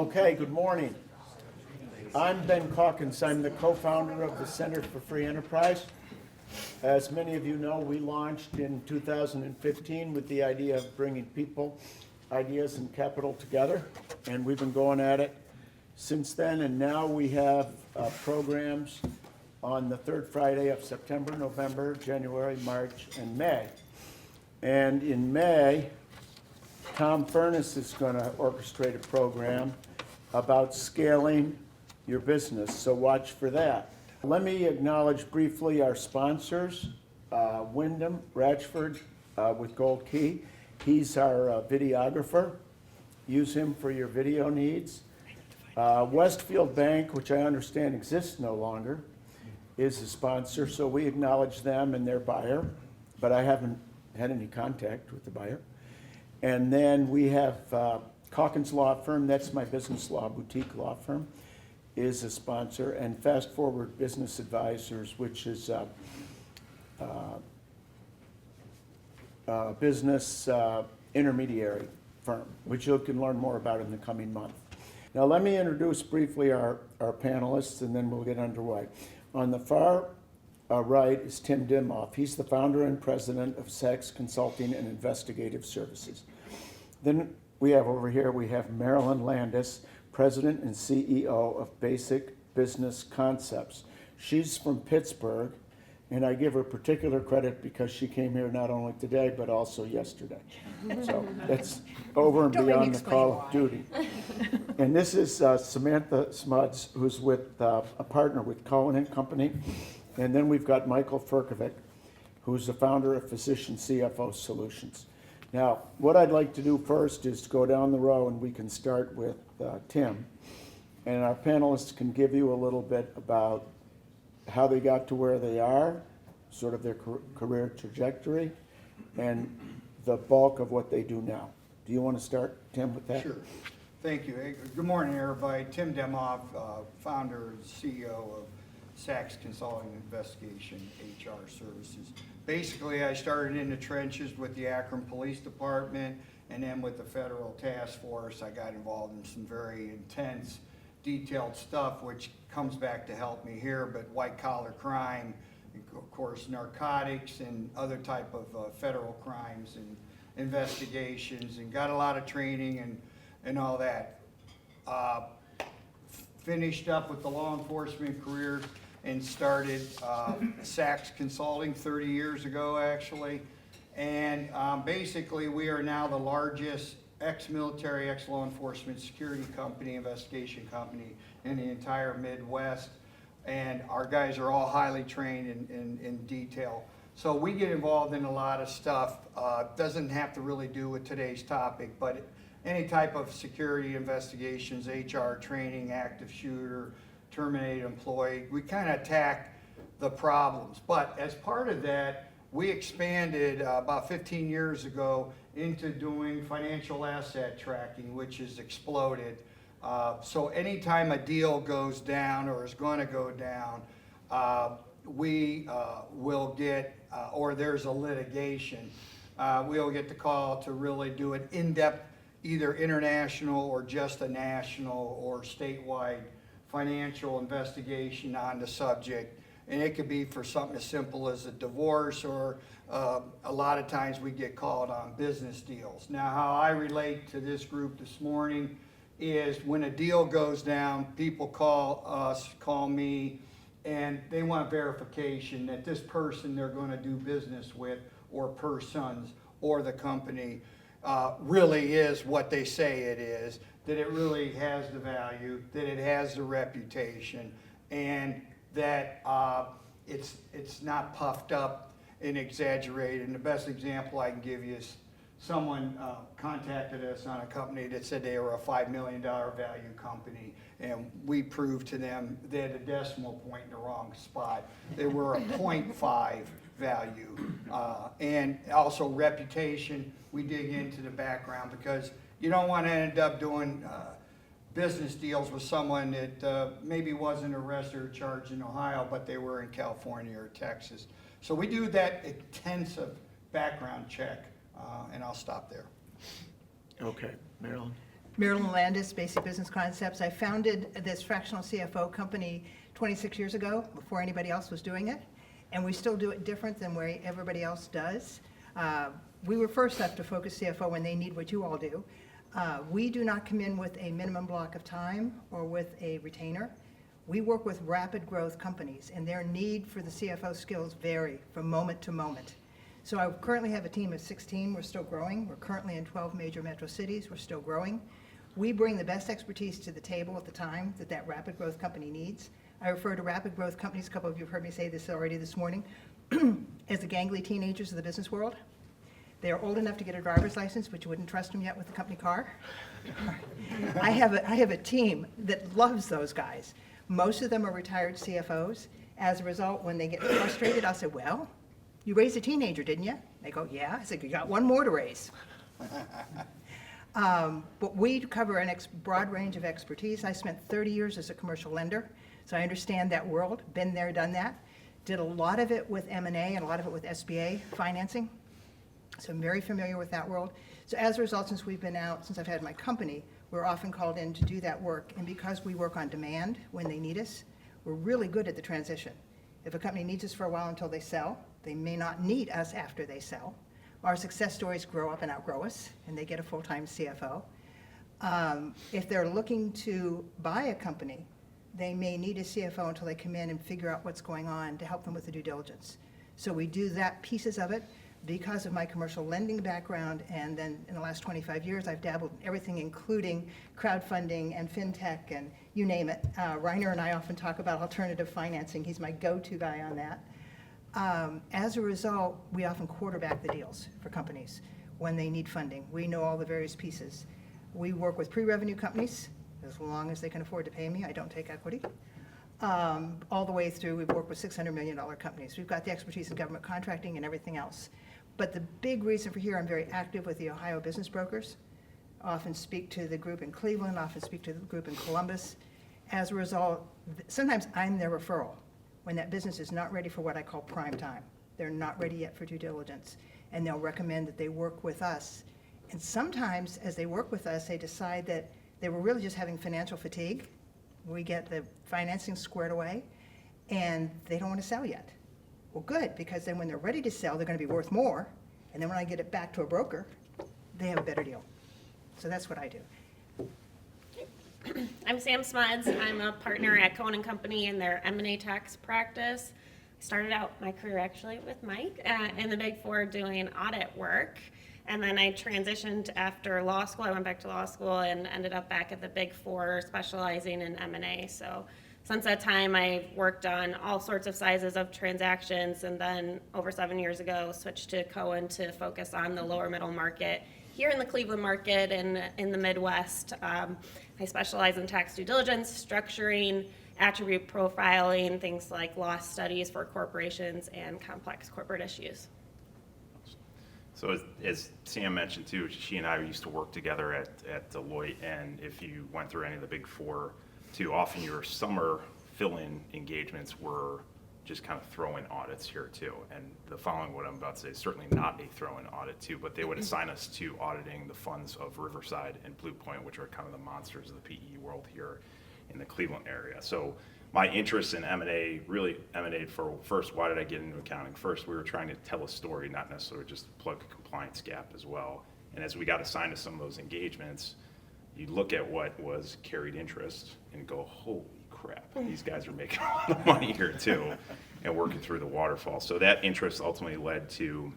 Okay, good morning. I'm Ben Calkins. I'm the co-founder of the Center for Free Enterprise. As many of you know, we launched in 2015 with the idea of bringing people, ideas, and capital together, and we've been going at it since then. And now we have programs on the third Friday of September, November, January, March, and May. And in May, Tom Furness is going to orchestrate a program about scaling your business, so watch for that. Let me acknowledge briefly our sponsors, Wyndham Ratchford with Gold Key. He's our videographer. Use him for your video needs. Westfield Bank, which I understand exists no longer, is a sponsor, so we acknowledge them and their buyer, but I haven't had any contact with the buyer. And then we have Calkins Law Firm, that's my business law boutique law firm, is a sponsor, and Fast Forward Business Advisors, which is a business intermediary firm, which you can learn more about in the coming month. Now let me introduce briefly our panelists, and then we'll get underway. On the far right is Tim Dimoff. He's the founder and president of SACS Consulting and Investigative Services. Then we have over here, we have Marilyn Landis, president and CEO of Basic Business Concepts. She's from Pittsburgh, and I give her particular credit because she came here not only today, but also yesterday. So that's over and beyond the call of duty. And this is Samantha Smudz, who's with a partner with Cohen and Company. And then we've got Michael Furkovic, who's the founder of Physician CFO Solutions. Now, what I'd like to do first is to go down the row, and we can start with Tim. And our panelists can give you a little bit about how they got to where they are, sort of their career trajectory, and the bulk of what they do now. Do you want to start, Tim, with that? Sure. Thank you. Hey, good morning, everybody. Tim Dimoff, founder and CEO of SACS Consulting Investigation HR Services. Basically, I started in the trenches with the Akron Police Department, and then with the Federal Task Force, I got involved in some very intense, detailed stuff, which comes back to help me here, but white-collar crime, of course, narcotics and other type of federal crimes and investigations, and got a lot of training and all that. Finished up with the law enforcement career and started SACS Consulting 30 years ago, actually. And basically, we are now the largest ex-military, ex-law enforcement security company, investigation company in the entire Midwest. And our guys are all highly trained in detail. So we get involved in a lot of stuff. Doesn't have to really do with today's topic, but any type of security investigations, HR training, active shooter, terminated employee, we kind of attack the problems. But as part of that, we expanded about 15 years ago into doing financial asset tracking, which has exploded. So anytime a deal goes down or is going to go down, we will get, or there's a litigation, we'll get the call to really do an in-depth, either international or just a national or statewide financial investigation on the subject. And it could be for something as simple as a divorce, or a lot of times we get called on business deals. Now, how I relate to this group this morning is when a deal goes down, people call us, call me, and they want verification that this person they're going to do business with, or persons, or the company really is what they say it is, that it really has the value, that it has the reputation, and that it's not puffed up and exaggerated. And the best example I can give you is someone contacted us on a company that said they were a $5 million value company, and we proved to them they had a decimal point in the wrong spot. They were a 0.5 value. And also reputation, we dig into the background, because you don't want to end up doing business deals with someone that maybe wasn't arrested or charged in Ohio, but they were in California or Texas. So we do that intensive background check, and I'll stop there. Okay, Marilyn. Marilyn, Landis, Basic Business Concepts. I founded this fractional CFO company 26 years ago, before anybody else was doing it, and we still do it different than where everybody else does. We were first up to Focus CFO when they need what you all do. We do not come in with a minimum block of time or with a retainer. We work with rapid growth companies, and their need for the CFO skills vary from moment to moment. So I currently have a team of 16. We're still growing. We're currently in 12 major metro cities. We're still growing. We bring the best expertise to the table at the time that that rapid growth company needs. I refer to rapid growth companies, a couple of you have heard me say this already this morning, as the gangly teenagers of the business world. They are old enough to get a driver's license, but you wouldn't trust them yet with a company car. I have a team that loves those guys. Most of them are retired CFOs. As a result, when they get frustrated, I'll say, well, you raised a teenager, didn't you? They go, yeah. I said, you got one more to raise. But we cover a broad range of expertise. I spent 30 years as a commercial lender, so I understand that world, been there, done that. Did a lot of it with M&A and a lot of it with SBA financing, so I'm very familiar with that world. So as a result, since I've had my company, we're often called in to do that work, and because we work on demand when they need us, we're really good at the transition. If a company needs us for a while until they sell, they may not need us after they sell. Our success stories grow up and outgrow us, and they get a full-time CFO. If they're looking to buy a company, they may need a CFO until they come in and figure out what's going on to help them with the due diligence. So we do that pieces of it. Because of my commercial lending background, and then in the last 25 years, I've dabbled in everything, including crowdfunding and fintech and you name it. Reiner and I often talk about alternative financing. He's my go-to guy on that. As a result, we often quarterback the deals for companies when they need funding. We know all the various pieces. We work with pre-revenue companies, as long as they can afford to pay me. I don't take equity. All the way through, we've worked with $600 million companies. We've got the expertise in government contracting and everything else. But the big reason for here, I'm very active with the Ohio business brokers. Often speak to the group in Cleveland, often speak to the group in Columbus. As a result, sometimes I'm their referral when that business is not ready for what I call prime time. They're not ready yet for due diligence, and they'll recommend that they work with us. And sometimes, as they work with us, they decide that they were really just having financial fatigue. We get the financing squared away, and they don't want to sell yet. Well, good, because then when they're ready to sell, they're going to be worth more, and then when I get it back to a broker, they have a better deal. So that's what I do. I'm Sam Smudz. I'm a partner at Cohen and Company in their M&A tax practice. I started out my career actually with Mike in the Big Four doing audit work. And then I transitioned after law school. I went back to law school and ended up back at the Big Four specializing in M&A. So since that time, I've worked on all sorts of sizes of transactions, and then over 7 years ago, switched to Cohen to focus on the lower middle market here in the Cleveland market and in the Midwest. I specialize in tax due diligence, structuring, attribute profiling, things like loss studies for corporations and complex corporate issues. So as Sam mentioned too, she and I used to work together at Deloitte, and if you went through any of the Big Four, too often your summer fill-in engagements were just kind of throw-in audits here too. And the following, what I'm about to say, is certainly not a throw-in audit too, but they would assign us to auditing the funds of Riverside and Blue Point, which are kind of the monsters of the PE world here in the Cleveland area. So my interest in M&A really emanated for, first, why did I get into accounting? First, we were trying to tell a story, not necessarily just plug a compliance gap as well. And as we got assigned to some of those engagements, you look at what was carried interest and go, holy crap, these guys are making a lot of money here too, and working through the waterfall. So that interest ultimately led to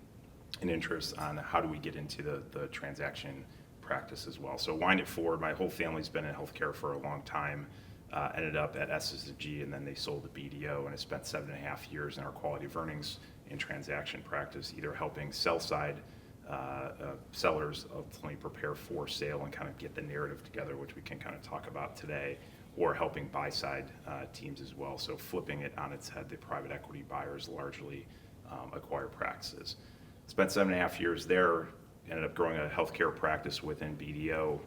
an interest on how do we get into the transaction practice as well. So wind it forward, my whole family's been in healthcare for a long time. Ended up at SSG, and then they sold the BDO, and I spent 7.5 years in our quality of earnings and transaction practice, either helping sell-side sellers ultimately prepare for sale and kind of get the narrative together, which we can kind of talk about today, or helping buy-side teams as well. So flipping it on its head, the private equity buyers largely acquire practices. Spent 7.5 years there, ended up growing a healthcare practice within BDO,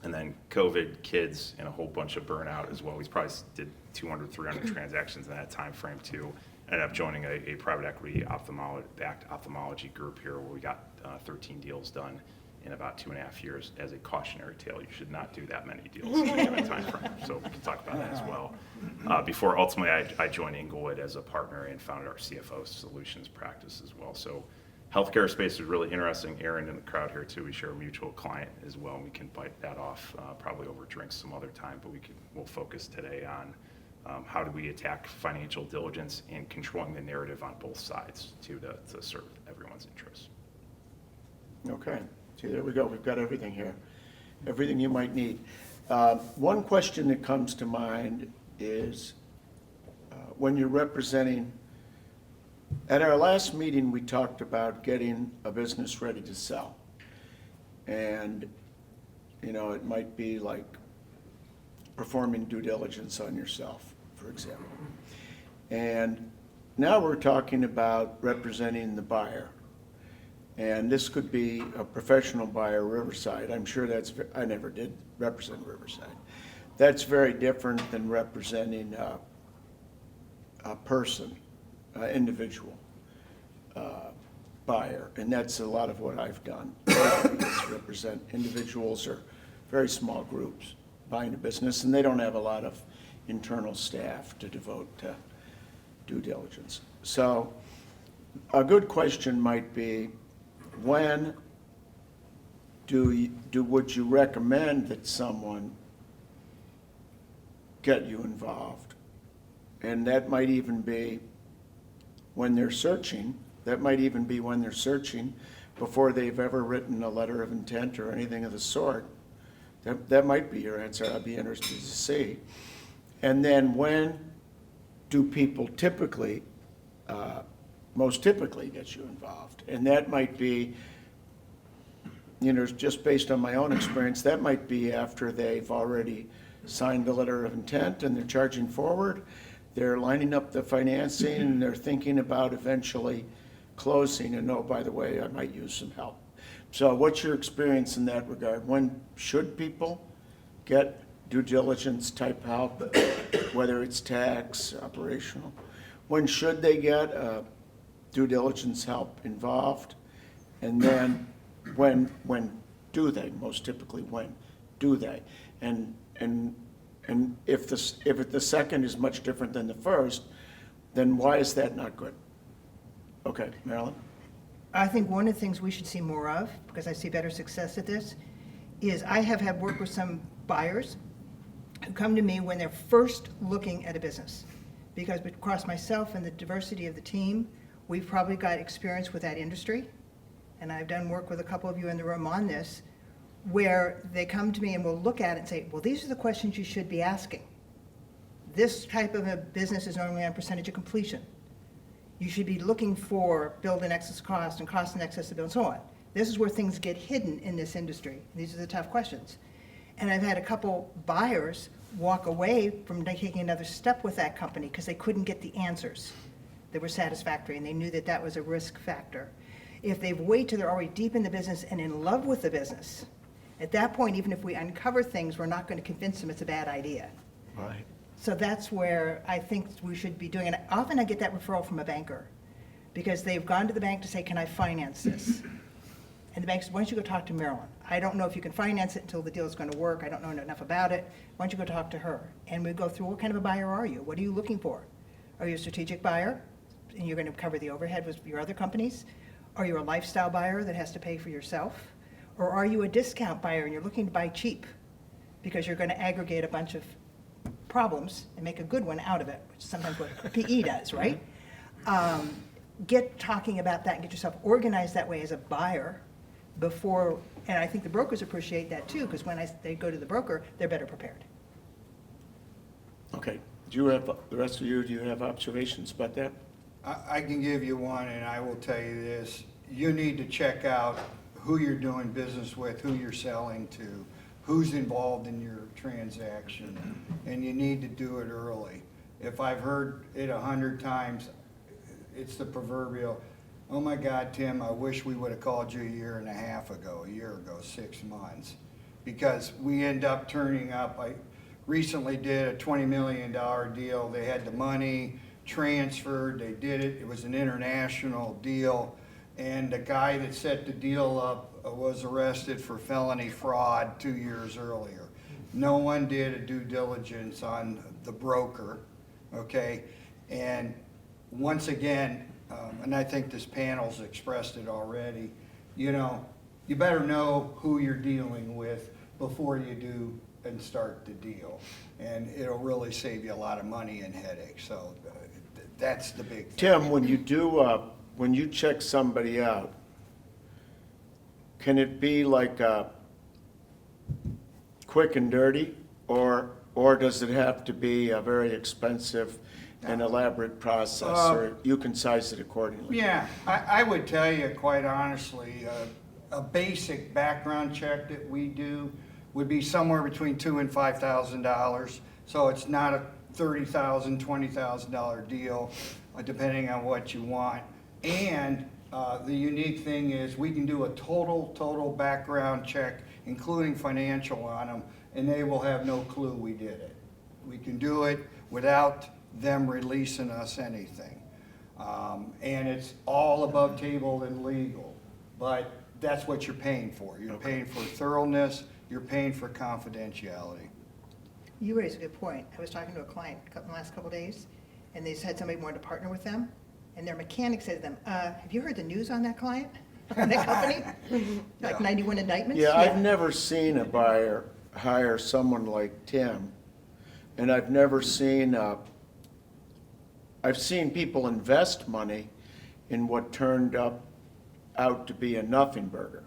and then COVID, kids, and a whole bunch of burnout as well. We probably did 200, 300 transactions in that time frame too. Ended up joining a private equity backed ophthalmology group here where we got 13 deals done in about 2.5 years as a cautionary tale. You should not do that many deals in a given time frame. So we can talk about that as well. Before ultimately I joined Inglewood as a partner and founded our CFO solutions practice as well. So healthcare space is really interesting. Aaron in the crowd here too, we share a mutual client as well. And we can bite that off probably over drinks some other time, but we'll focus today on how do we attack financial diligence and controlling the narrative on both sides to serve everyone's interests. Okay, see, there we go, we've got everything here, everything you might need. One question that comes to mind is when you're representing, at our last meeting, we talked about getting a business ready to sell. And, you know, it might be like performing due diligence on yourself, for example. And now we're talking about representing the buyer. And this could be a professional buyer, Riverside. I'm sure I never did represent Riverside. That's very different than representing a person, an individual buyer. And that's a lot of what I've done, is represent individuals or very small groups buying a business, and they don't have a lot of internal staff to devote to due diligence. So a good question might be, when would you recommend that someone get you involved? And that might even be when they're searching. That might even be when they're searching before they've ever written a letter of intent or anything of the sort. That might be your answer. I'd be interested to see. And then when do people typically, most typically get you involved? And that might be, you know, just based on my own experience, that might be after they've already signed the letter of intent and they're charging forward, they're lining up the financing, and they're thinking about eventually closing, and oh, by the way, I might use some help. So what's your experience in that regard? When should people get due diligence type help, whether it's tax, operational? When should they get due diligence help involved? And then when do they? Most typically, when do they? And if the second is much different than the first, then why is that not good? Okay, Marilyn? I think one of the things we should see more of, because I see better success at this, is I have had work with some buyers who come to me when they're first looking at a business. Because across myself and the diversity of the team, we've probably got experience with that industry. And I've done work with a couple of you in the room on this, where they come to me and we'll look at it and say, well, these are the questions you should be asking. This type of a business is normally on percentage of completion. You should be looking for build in excess cost and cost in excess of build and so on. This is where things get hidden in this industry. These are the tough questions. And I've had a couple buyers walk away from taking another step with that company because they couldn't get the answers that were satisfactory, and they knew that that was a risk factor. If they wait till they're already deep in the business and in love with the business, at that point, even if we uncover things, we're not going to convince them it's a bad idea. Right. So that's where I think we should be doing it. Often I get that referral from a banker because they've gone to the bank to say, can I finance this? And the bank says, why don't you go talk to Marilyn? I don't know if you can finance it until the deal is going to work. I don't know enough about it. Why don't you go talk to her? And we go through, what kind of a buyer are you? What are you looking for? Are you a strategic buyer? And you're going to cover the overhead with your other companies? Are you a lifestyle buyer that has to pay for yourself? Or are you a discount buyer and you're looking to buy cheap because you're going to aggregate a bunch of problems and make a good one out of it, which is sometimes what PE does, right? Get talking about that and get yourself organized that way as a buyer before, and I think the brokers appreciate that too, because when they go to the broker, they're better prepared. Okay, do you have, the rest of you, do you have observations about that? I can give you one, and I will tell you this. You need to check out who you're doing business with, who you're selling to, who's involved in your transaction, and you need to do it early. If I've heard it 100 times, it's the proverbial, oh my God, Tim, I wish we would have called you a year and a half ago, 6 months. Because we end up turning up, I recently did a $20 million deal. They had the money transferred, they did it, it was an international deal. And the guy that set the deal up was arrested for felony fraud 2 years earlier. No one did a due diligence on the broker, okay? And once again, and I think this panel's expressed it already, you know, you better know who you're dealing with before you do and start the deal. And it'll really save you a lot of money and headaches, so that's the big thing. Tim, when you do, when you check somebody out, can it be like quick and dirty, or does it have to be a very expensive and elaborate process, or you can size it accordingly? Yeah, I would tell you, quite honestly, a basic background check that we do would be somewhere between $2,000 and $5,000. So it's not a $30,000, $20,000 deal, depending on what you want. And the unique thing is we can do a total background check, including financial on them, and they will have no clue we did it. We can do it without them releasing us anything. And it's all above table and legal, but that's what you're paying for. You're paying for thoroughness, you're paying for confidentiality. You raise a good point. I was talking to a client in the last couple of days, and they said somebody wanted to partner with them, and their mechanic said to them, have you heard the news on that client, on that company? Like 91 indictments? Yeah, I've never seen a buyer hire someone like Tim, and I've never seen, I've seen people invest money in what turned out to be a nothing burger.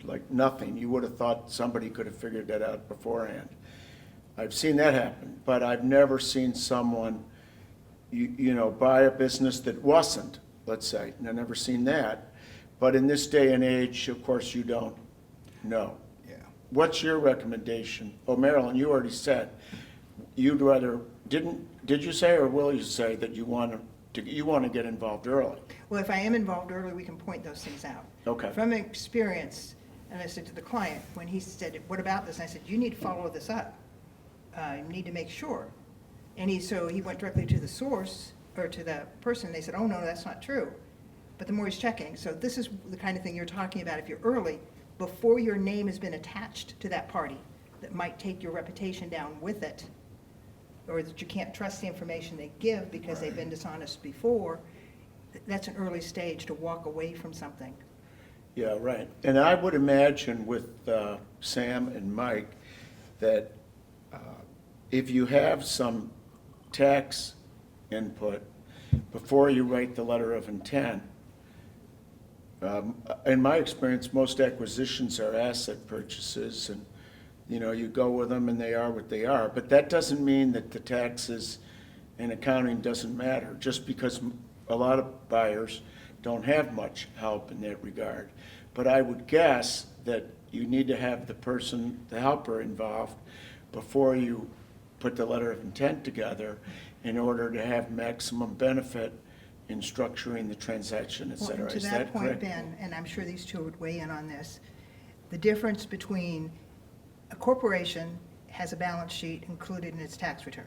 Like nothing. You would have thought somebody could have figured that out beforehand. I've seen that happen, but I've never seen someone, you know, buy a business that wasn't, let's say. And I've never seen that. But in this day and age, of course, you don't know. Yeah. What's your recommendation? Oh, Marilyn, you already said you'd rather, did you say, or will you say that you want to get involved early? Well, if I am involved early, we can point those things out. Okay. From experience, and I said to the client, when he said, what about this? And I said, you need to follow this up. You need to make sure. And so he went directly to the source, or to the person, they said, oh, no, that's not true. But the more he's checking, so this is the kind of thing you're talking about, if you're early, before your name has been attached to that party, that might take your reputation down with it, or that you can't trust the information they give because they've been dishonest before, that's an early stage to walk away from something. Yeah, right. And I would imagine with Sam and Mike that if you have some tax input before you write the letter of intent, in my experience, most acquisitions are asset purchases, and you know, you go with them and they are what they are. But that doesn't mean that the taxes and accounting doesn't matter, just because a lot of buyers don't have much help in that regard. But I would guess that you need to have the helper involved before you put the letter of intent together in order to have maximum benefit in structuring the transaction, et Well, cetera. and Is to that that point, correct? Ben, and I'm sure these two would weigh in on this, the difference between a corporation has a balance sheet included in its tax return.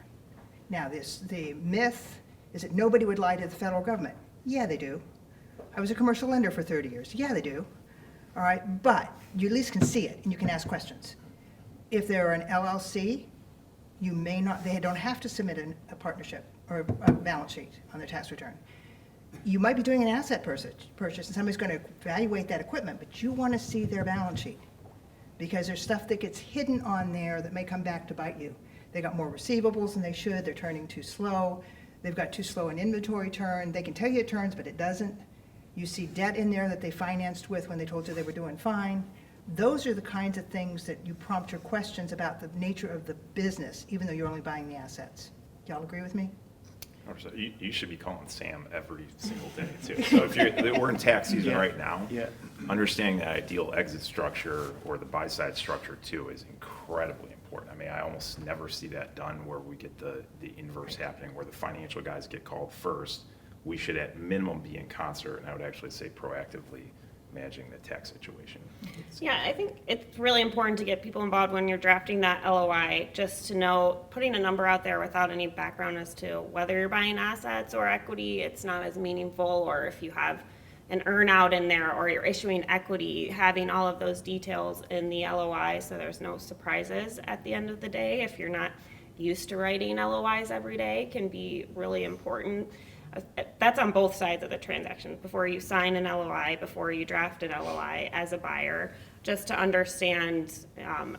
Now, the myth is that nobody would lie to the federal government. Yeah, they do. I was a commercial lender for 30 years. Yeah, they do. All right, but you at least can see it and you can ask questions. If they're an LLC, you may not, they don't have to submit a partnership or a balance sheet on their tax return. You might be doing an asset purchase and somebody's going to evaluate that equipment, but you want to see their balance sheet because there's stuff that gets hidden on there that may come back to bite you. They got more receivables than they should. They're turning too slow. They've got too slow an inventory turn. They can tell you it turns, but it doesn't. You see debt in there that they financed with when they told you they were doing fine. Those are the kinds of things that you prompt your questions about the nature of the business, even though you're only buying the assets. Do y'all agree with me? You should be calling Sam every single day too. So if we're in tax season Yeah. right now, Yeah. understanding the ideal exit structure or the buy side structure too is incredibly important. I mean, I almost never see that done where we get the inverse happening, where the financial guys get called first. We should at minimum be in concert, and I would actually say proactively managing the tax situation. Yeah, I think it's really important to get people involved when you're drafting that LOI, just to know, putting a number out there without any background as to whether you're buying assets or equity, it's not as meaningful, or if you have an earn out in there, or you're issuing equity, having all of those details in the LOI so there's no surprises at the end of the day, if you're not used to writing LOIs every day, can be really important. That's on both sides of the transaction, before you sign an LOI, before you draft an LOI as a buyer, just to understand,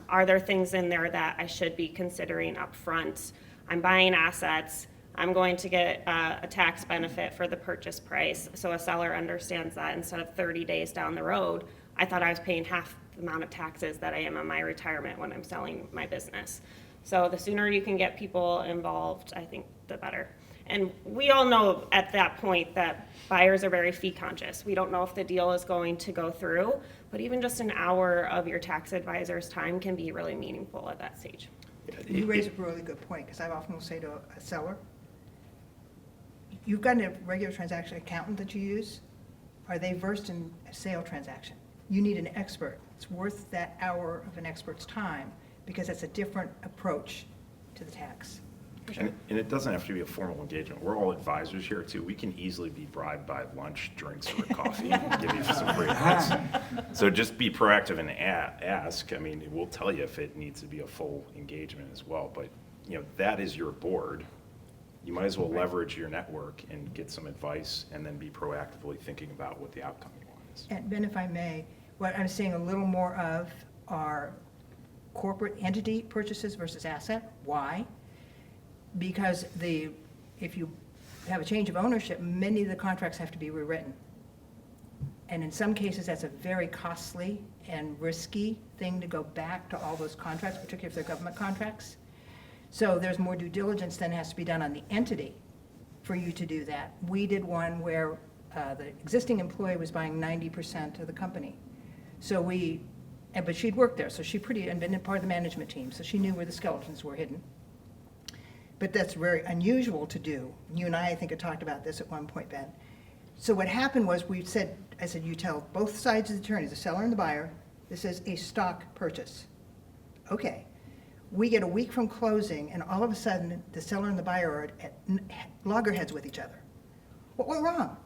are there things in there that I should be considering up front? I'm buying assets, I'm going to get a tax benefit for the purchase price, so a seller understands that instead of 30 days down the road, I thought I was paying half the amount of taxes that I am on my retirement when I'm selling my business. So the sooner you can get people involved, I think the better. And we all know at that point that buyers are very fee conscious. We don't know if the deal is going to go through, but even just an hour of your tax advisor's time can be really meaningful at that stage. You raise a really good point, because I often will say to a seller, you've got a regular transaction accountant that you use. Are they versed in a sale transaction? You need an expert. It's worth that hour of an expert's time, because it's a different approach to the tax. And it doesn't have to be a formal engagement. We're all advisors here too. We can easily be bribed by lunch, drinks, or coffee and give you some free advice. So just be proactive and ask. I mean, we'll tell you if it needs to be a full engagement as well. But, you know, that is your board. You might as well leverage your network and get some advice, and then be proactively thinking about what the outcome you want is. And Ben, if I may, what I'm seeing a little more of are corporate entity purchases versus asset. Why? Because if you have a change of ownership, many of the contracts have to be rewritten. And in some cases, that's a very costly and risky thing to go back to all those contracts, particularly if they're government contracts. So there's more due diligence than has to be done on the entity for you to do that. We did one where the existing employee was buying 90% of the company. So but she'd worked there, so and been a part of the management team, so she knew where the skeletons were hidden. But that's very unusual to do. You and I think, had talked about this at one point, Ben. So what happened was I said, you tell both sides of the attorney, the seller and the buyer, this is a stock purchase. Okay. We get a week from closing, and all of a sudden, the seller and the buyer are at loggerheads with each other. What went wrong?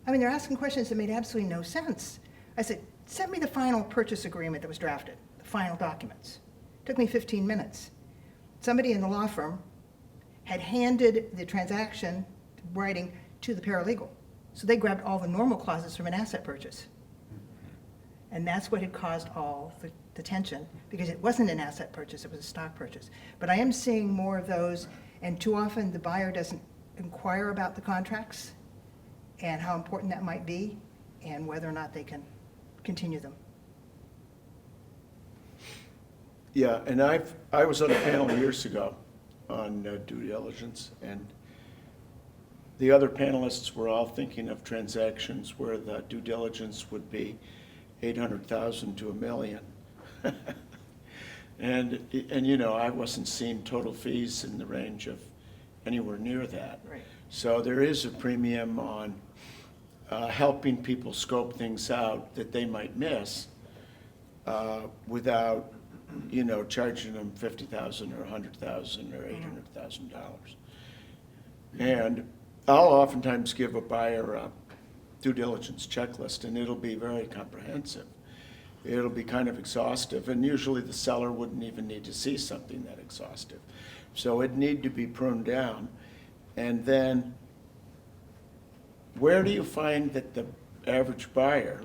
I mean, they're asking questions that made absolutely no sense. I said, send me the final purchase agreement that was drafted, the final documents. It took me 15 minutes. Somebody in the law firm had handed the transaction writing to the paralegal. So they grabbed all the normal clauses from an asset purchase. And that's what had caused all the tension, because it wasn't an asset purchase, it was a stock purchase. But I am seeing more of those, and too often the buyer doesn't inquire about the contracts and how important that might be, and whether or not they can continue them. Yeah, and I was on a panel years ago on due diligence, and the other panelists were all thinking of transactions where the due diligence would be $800,000 to $1 million. and you know, I wasn't seeing total fees in the range of anywhere near that. Right. So there is a premium on helping people scope things out that they might miss without, you know, charging them $50,000 or $100,000 or $800,000. And I'll oftentimes give a buyer a due diligence checklist, and it'll be very comprehensive. It'll be kind of exhaustive, and usually the seller wouldn't even need to see something that exhaustive. So it'd need to be pruned down. And then where do you find that the average buyer,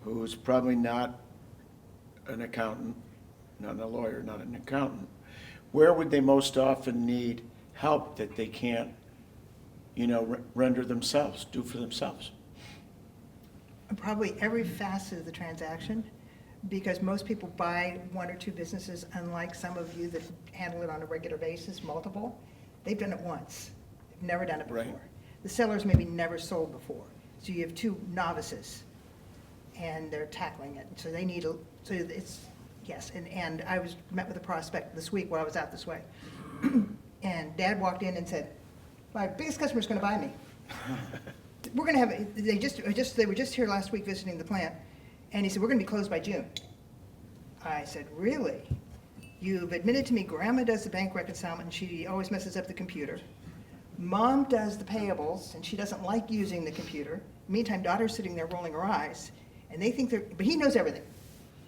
who's probably not an accountant, not a lawyer, not an accountant, where would they most often need help that they can't, you know, render themselves, do for themselves? Probably every facet of the transaction, because most people buy one or two businesses, unlike some of you that handle it on a regular basis, multiple. They've done it once. They've never done it before. Right. The sellers maybe never sold before. So you have two novices, and they're tackling it. So they need, so it's, yes, and I met with a prospect this week while I was out this way. And Dad walked in and said, my biggest customer's gonna buy me. We're gonna have, they were just here last week visiting the plant, and he said, we're gonna be closed by June. I said, really? You've admitted to me Grandma does the bank reconcilement, and she always messes up the computer. Mom does the payables, and she doesn't like using the computer. Meantime, daughter's sitting there rolling her eyes, and they think but he knows everything.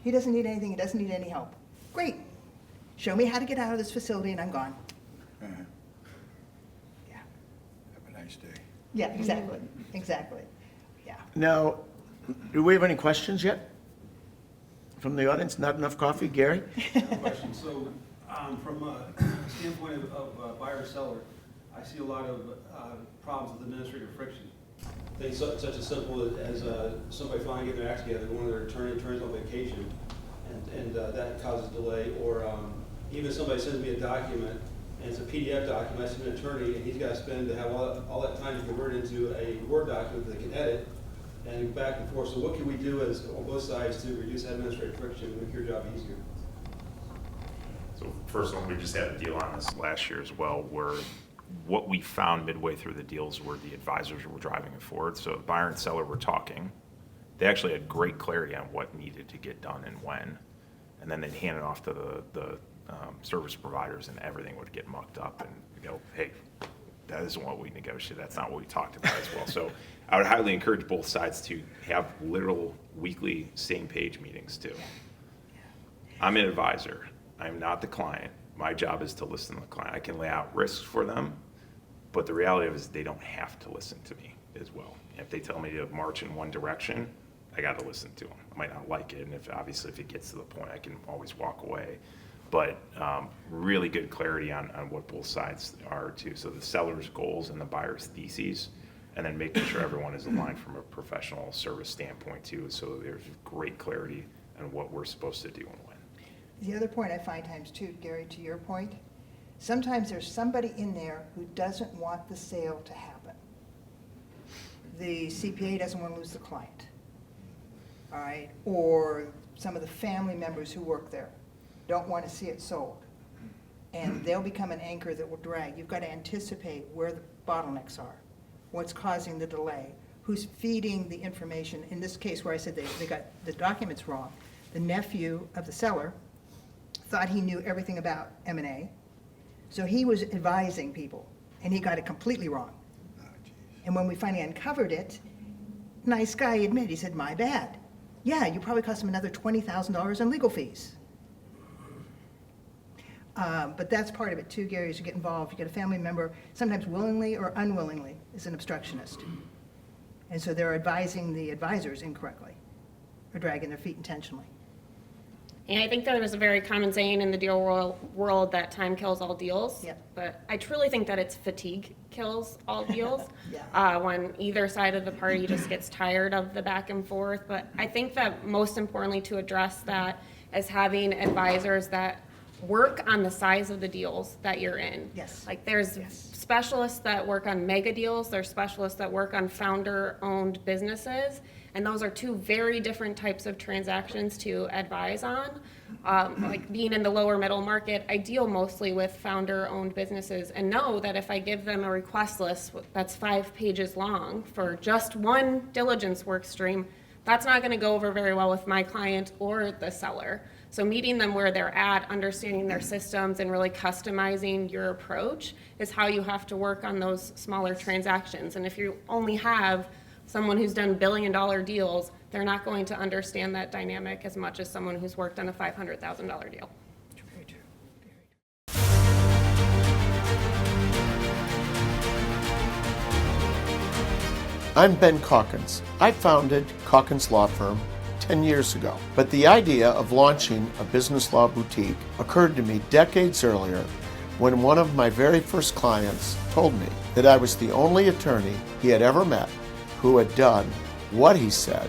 He doesn't need anything, he doesn't need any help. Great. Show me how to get out of this facility and I'm gone. Uh-huh. Yeah. Have a nice day. Yeah, exactly, exactly. Yeah. Now, do we have any questions yet? From the audience? Not enough coffee? Gary? Question. So, from a standpoint of buyer-seller, I see a lot of problems with administrative friction. Things such as simple as somebody finally getting their act together, one of their attorneys on vacation, and that causes delay. Or even somebody sends me a document, and it's a PDF document, I send an attorney, and he's got to spend to have all that time to convert it into a Word document that they can edit, and back and forth. So what can we do as on both sides to reduce administrative friction and make your job easier? So first one, we just had a deal on this last year as well, where what we found midway through the deals were the advisors were driving it forward. So buyer and seller were talking. They actually had great clarity on what needed to get done and when. And then they'd hand it off to the service providers and everything would get mucked up and go, hey, that isn't what we negotiated. That's not what we talked about as well. So I would highly encourage both sides to have literal weekly same page meetings too. I'm an advisor. I'm not the client. My job is to listen to the client. I can lay out risks for them, but the reality is they don't have to listen to me as well. If they tell me to march in one direction, I got to listen to them. I might not like it, and if it gets to the point, I can always walk away. But really good clarity on what both sides are too. So the seller's goals and the buyer's theses, and then making sure everyone is aligned from a professional service standpoint too. So there's great clarity on what we're supposed to do and when. The other point I find times too, Gary, to your point, sometimes there's somebody in there who doesn't want the sale to happen. The CPA doesn't want to lose the client, all right? Or some of the family members who work there don't want to see it sold. And they'll become an anchor that will drag. You've got to anticipate where the bottlenecks are, what's causing the delay, who's feeding the information. In this case where I said they got the documents wrong, the nephew of the seller thought he knew everything about M&A, so he was advising people, and he got it completely wrong. And when we finally uncovered it, nice guy admitted, he said, my bad. Yeah, you probably cost him another $20,000 in legal fees. But that's part of it too, Gary, as you get involved. You get a family member, sometimes willingly or unwillingly, is an obstructionist. And so they're advising the advisors incorrectly, or dragging their feet intentionally. And I think there is a very common saying in the deal world that time kills all deals. Yep. But I truly think that it's fatigue kills all deals. Yeah. When either side of the party just gets tired of the back and forth. But I think that most importantly to address that is having advisors that work on the size of the deals that you're in. Yes. Like there's specialists that work on mega deals, there's specialists that work on founder-owned businesses, and those are two very different types of transactions to advise on. Like being in the lower middle market, I deal mostly with founder-owned businesses and know that if I give them a request list that's 5 pages long for just one diligence work stream, that's not gonna go over very well with my client or the seller. So meeting them where they're at, understanding their systems, and really customizing your approach is how you have to work on those smaller transactions. And if you only have someone who's done billion-dollar deals, they're not going to understand that dynamic as much as someone who's worked on a $500,000 deal. Very true. I'm Ben Calkins. I founded Calkins Law Firm 10 years ago, but the idea of launching a business law boutique occurred to me decades earlier when one of my very first clients told me that I was the only attorney he had ever met who had done what he said,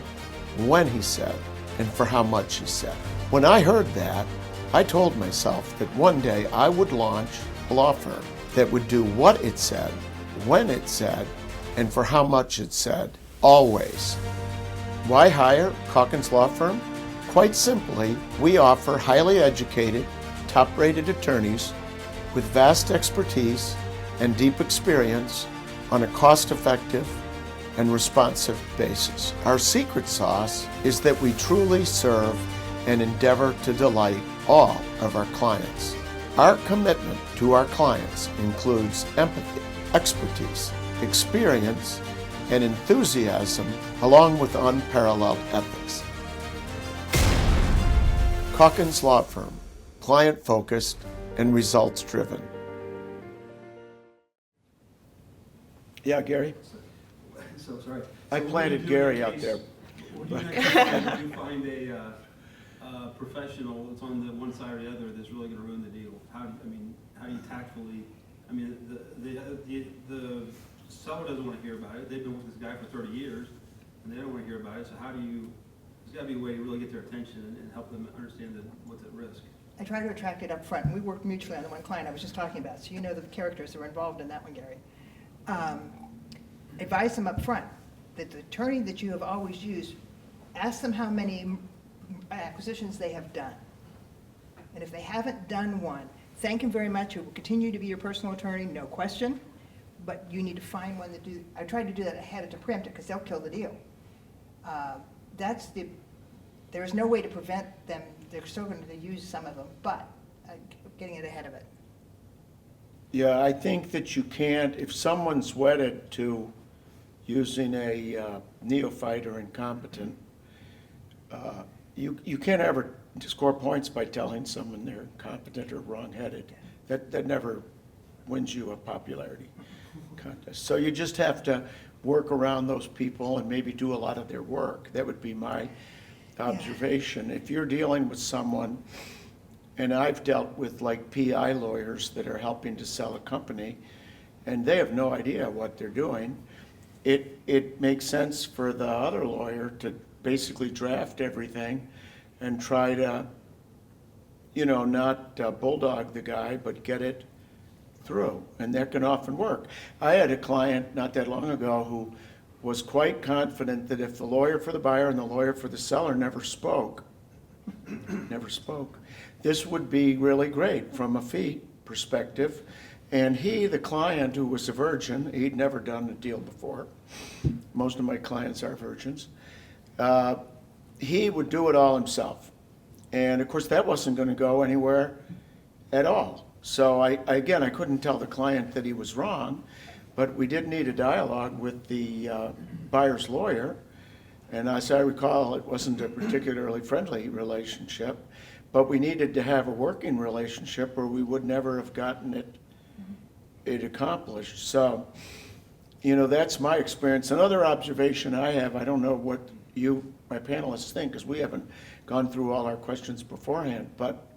when he said, and for how much he said. When I heard that, I told myself that one day I would launch a law firm that would do what it said, when it said, and for how much it said, always. Why hire Calkins Law Firm? Quite simply, we offer highly educated, top-rated attorneys with vast expertise and deep experience on a cost-effective and responsive basis. Our secret sauce is that we truly serve and endeavor to delight all of our clients. Our commitment to our clients includes empathy, expertise, experience, and enthusiasm, along with unparalleled ethics. Calkins Law Firm, client-focused and results-driven. Yeah, Gary? So, sorry. I So planted when you do Gary a out case- there. When you do a case, you find a professional that's on the one side or the other that's really gonna ruin the deal. How do you tactfully, the seller doesn't wanna hear about it. They've been with this guy for 30 years, and they don't wanna hear about it, so there's gotta be a way to really get their attention and help them understand what's at risk. I try to attract it up front, and we work mutually on the one client I was just talking about, so you know the characters that were involved in that one, Gary. Advise them up front that the attorney that you have always used, ask them how many acquisitions they have done. And if they haven't done one, thank him very much. It will continue to be your personal attorney, no question, but you need to find one that do, I tried to do that ahead to preempt it, because they'll kill the deal. There is no way to prevent them, they're still going to use some of them, but getting it ahead of it. Yeah, I think that you can't, if someone's wedded to using a neophyte or incompetent, you can't ever score points by telling someone they're incompetent or wrong-headed. That never wins you a popularity contest. So you just have to work around those people and maybe do a lot of their work. That would be my observation. If you're dealing with someone, and I've dealt with like PI lawyers that are helping to sell a company, and they have no idea what they're doing, it makes sense for the other lawyer to basically draft everything and try to, not bulldog the guy, but get it through. And that can often work. I had a client not that long ago who was quite confident that if the lawyer for the buyer and the lawyer for the seller never spoke, this would be really great from a fee perspective. And he, the client, who was a virgin, he'd never done a deal before. Most of my clients are virgins. He would do it all himself. And of course, that wasn't going to go anywhere at all. So I couldn't tell the client that he was wrong, but we did need a dialogue with the buyer's lawyer. And as I recall, it wasn't a particularly friendly relationship, but we needed to have a working relationship or we would never have gotten it accomplished. So, that's my experience. Another observation I have, I don't know what you, my panelists, think, because we haven't gone through all our questions beforehand, but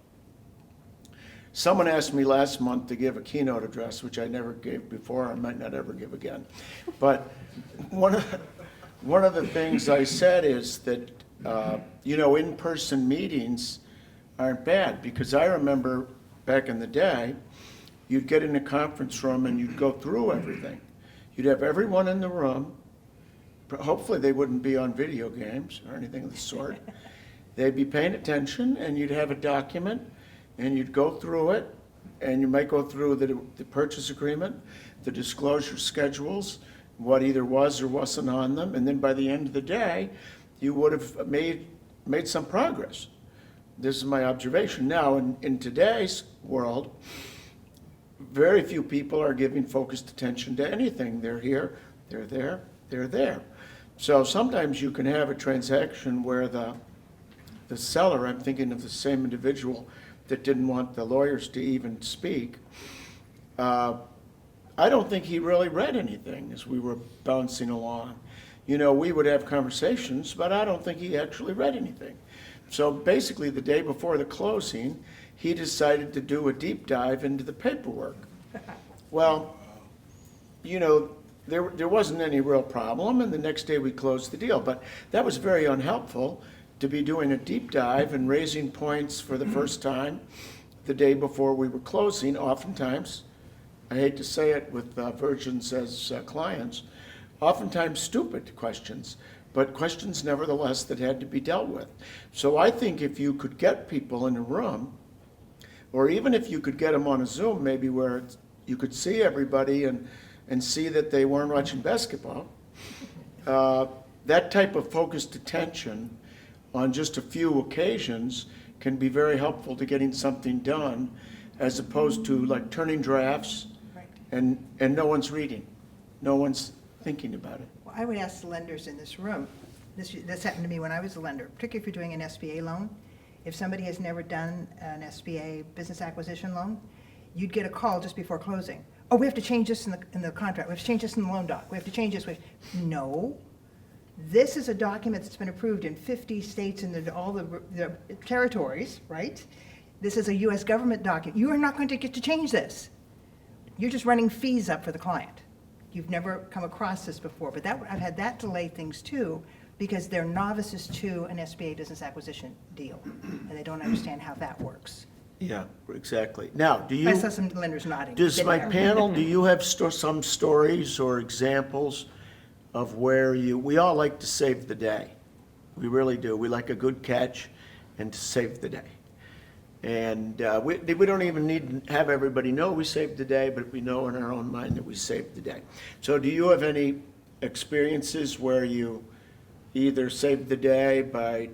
someone asked me last month to give a keynote address, which I never gave before, I might not ever give again. But one of the things I said is that, in-person meetings aren't bad, because I remember back in the day, you'd get in a conference room and you'd go through everything. You'd have everyone in the room. Hopefully they wouldn't be on video games or anything of the sort. They'd be paying attention, and you'd have a document, and you'd go through it, and you might go through the purchase agreement, the disclosure schedules, what either was or wasn't on them, and then by the end of the day, you would have made some progress. This is my observation. Now, in today's world, very few people are giving focused attention to anything. They're here, they're there, they're there. So sometimes you can have a transaction where the seller, I'm thinking of the same individual that didn't want the lawyers to even speak, I don't think he really read anything as we were bouncing along. We would have conversations, but I don't think he actually read anything. So basically, the day before the closing, he decided to do a deep dive into the paperwork. Well, there wasn't any real problem, and the next day we closed the deal. But that was very unhelpful to be doing a deep dive and raising points for the first time the day before we were closing. Oftentimes, I hate to say it with virgins as clients, oftentimes stupid questions, but questions nevertheless that had to be dealt with. So I think if you could get people in a room, or even if you could get them on a Zoom, maybe where you could see everybody and see that they weren't watching basketball, that type of focused attention on just a few occasions can be very helpful to getting something done, as opposed to like turning drafts and no one's reading, no one's thinking about it. Well, I would ask the lenders in this room, this happened to me when I was a lender, particularly if you're doing an SBA loan. If somebody has never done an SBA business acquisition loan, you'd get a call just before closing. Oh, we have to change this in the contract, we have to change this in the loan doc, we have to change this. No. This is a document that's been approved in 50 states and all the territories, right? This is a US government document. You are not going to get to change this. You're just running fees up for the client. You've never come across this before, but I've had that delay things too, because they're novices to an SBA business acquisition deal, and they don't understand how that works. Yeah, exactly. Now, do you? I saw some lenders nodding. Does Been my there. panel, do you have some stories or examples of where we all like to save the day. We really do. We like a good catch and to save the day. And we don't even need to have everybody know we saved the day, but we know in our own mind that we saved the day. So do you have any experiences where you either saved the day by,